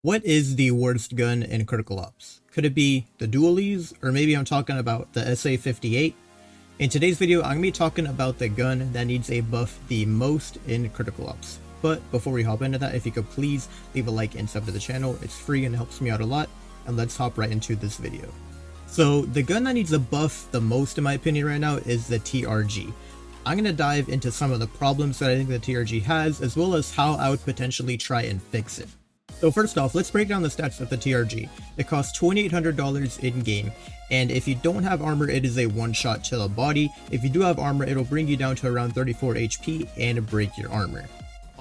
What is the worst gun in Critical Ops? Could it be the dualies, or maybe I'm talking about the SA-58? In today's video, I'm going to be talking about the gun that needs a buff the most in Critical Ops. But before we hop into that, if you could please leave a like and sub to the channel, it's free and helps me out a lot, and let's hop right into this video. So the gun that needs a buff the most in my opinion right now is the TRG. I'm going to dive into some of the problems that I think the TRG has, as well as how I would potentially try and fix it. So first off, let's break down the stats of the TRG. It costs $2,800 in-game, and if you don't have armor, it is a one-shot to the body. If you do have armor, it'll bring you down to around 34 HP and break your armor.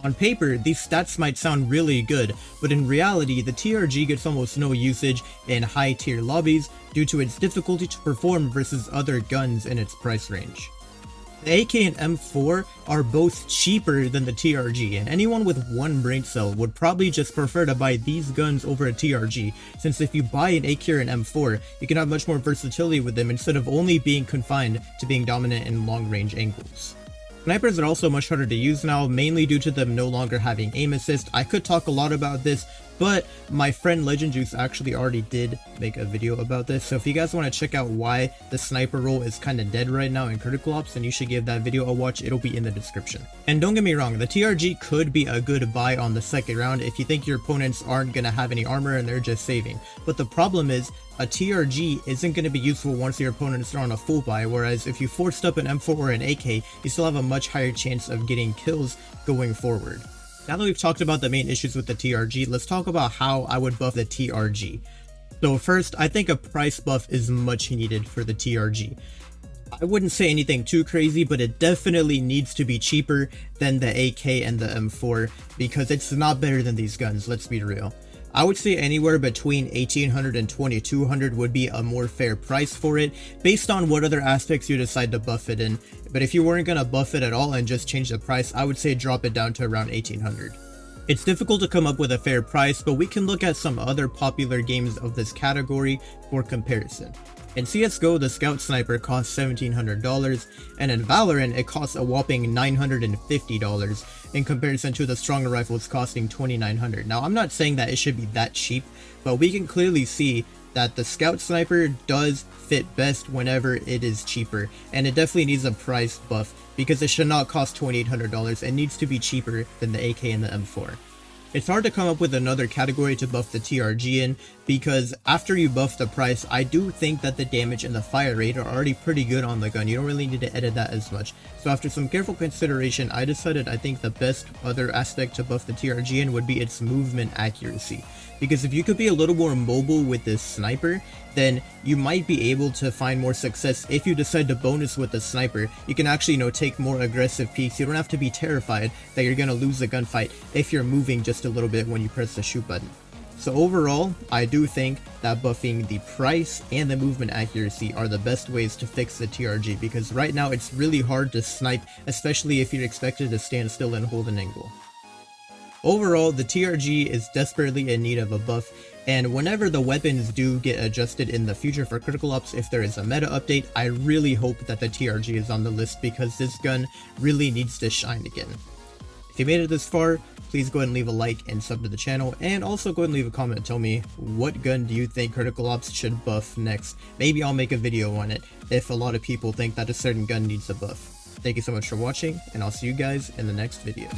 On paper, these stats might sound really good, but in reality, the TRG gets almost no usage in high-tier lobbies due to its difficulty to perform versus other guns in its price range. The AK and M4 are both cheaper than the TRG, and anyone with one brain cell would probably just prefer to buy these guns over a TRG, since if you buy an AK or an M4, you can have much more versatility with them instead of only being confined to being dominant in long-range angles. Snipers are also much harder to use now, mainly due to them no longer having aim assist. I could talk a lot about this, but my friend Legend Juice actually already did make a video about this, so if you guys want to check out why the sniper role is kind of dead right now in Critical Ops, then you should give that video a watch. It'll be in the description. And don't get me wrong, the TRG could be a good buy on the second round if you think your opponents aren't going to have any armor and they're just saving. But the problem is, a TRG isn't going to be useful once your opponents are on a full buy, whereas if you forced up an M4 or an AK, you still have a much higher chance of getting kills going forward. Now that we've talked about the main issues with the TRG, let's talk about how I would buff the TRG. So first, I think a price buff is much needed for the TRG. I wouldn't say anything too crazy, but it definitely needs to be cheaper than the AK and the M4 because it's not better than these guns, let's be real. I would say anywhere between $1,800 and $2,200 would be a more fair price for it, based on what other aspects you decide to buff it in. But if you weren't going to buff it at all and just change the price, I would say drop it down to around $1,800. It's difficult to come up with a fair price, but we can look at some other popular games of this category for comparison. In CSGO, the Scout Sniper costs $1,700, and in Valorant, it costs a whopping $950 in comparison to the Stronger Rifles costing $2,900. Now, I'm not saying that it should be that cheap, but we can clearly see that the Scout Sniper does fit best whenever it is cheaper, and it definitely needs a price buff because it should not cost $2,800. It needs to be cheaper than the AK and the M4. It's hard to come up with another category to buff the TRG in, because after you buff the price, I do think that the damage and the fire rate are already pretty good on the gun. You don't really need to edit that as much. So after some careful consideration, I decided I think the best other aspect to buff the TRG in would be its movement accuracy. Because if you could be a little more mobile with this sniper, then you might be able to find more success. If you decide to bonus with the sniper, you can actually, take more aggressive peeks. You don't have to be terrified that you're going to lose the gunfight if you're moving just a little bit when you press the shoot button. So overall, I do think that buffing the price and the movement accuracy are the best ways to fix the TRG, because right now it's really hard to snipe, especially if you're expected to stand still and hold an angle. Overall, the TRG is desperately in need of a buff, and whenever the weapons do get adjusted in the future for Critical Ops, if there is a meta update, I really hope that the TRG is on the list because this gun really needs to shine again. If you made it this far, please go ahead and leave a like and sub to the channel, and also go ahead and leave a comment and tell me what gun do you think Critical Ops should buff next. Maybe I'll make a video on it if a lot of people think that a certain gun needs a buff. Thank you so much for watching, and I'll see you guys in the next video.